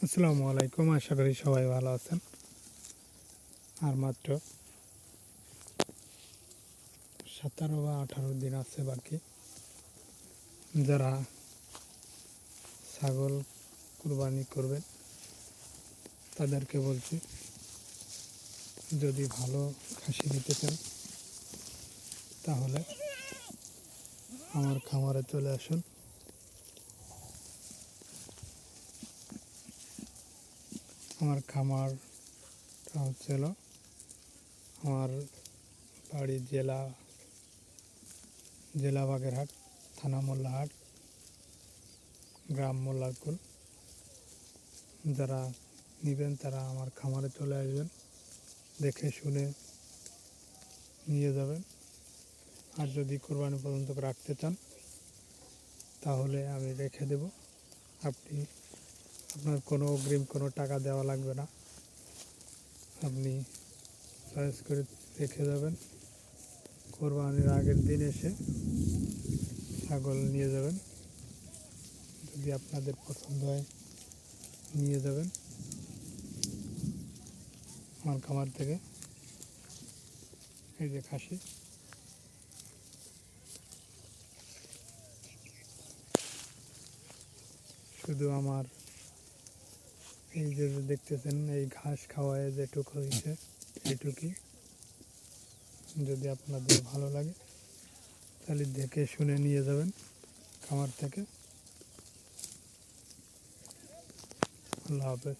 আসসালামু আলাইকুম। আশা করি সবাই ভালো আছেন। আর মাত্র 17 বা 18 দিন আছে বাকি। যারা ছাগল কুরবানি করবেন তাদেরকে বলছি, যদি ভালো খাসি নিতে চান তাহলে আমার খামারে চলে আসুন। আমার খামারটা হচ্ছিল আমার বাড়ি জেলা বাগেরহাট, থানা মোল্লাহাট, গ্রাম মোল্লারকুল। যারা নেবেন তারা আমার খামারে চলে আসবেন, দেখে শুনে নিয়ে যাবেন। আর যদি কোরবানি পর্যন্ত রাখতে চান তাহলে আমি রেখে দেব। আপনার কোনো অগ্রিম কোনো টাকা দেওয়া লাগবে না। আপনি চয়েস করে রেখে যাবেন, কোরবানির আগের দিন এসে ছাগল নিয়ে যাবেন। যদি আপনাদের পছন্দ হয় নিয়ে যাবেন আমার খামার থেকে। এই যে খাসি, শুধু আমার এই যে দেখতেছেন এই ঘাস খাওয়ায় যেটুকু হয়েছে এইটুকুই। যদি আপনাদের ভালো লাগে তাহলে দেখে শুনে নিয়ে যাবেন খামার থেকে। আল্লাহ হাফেজ।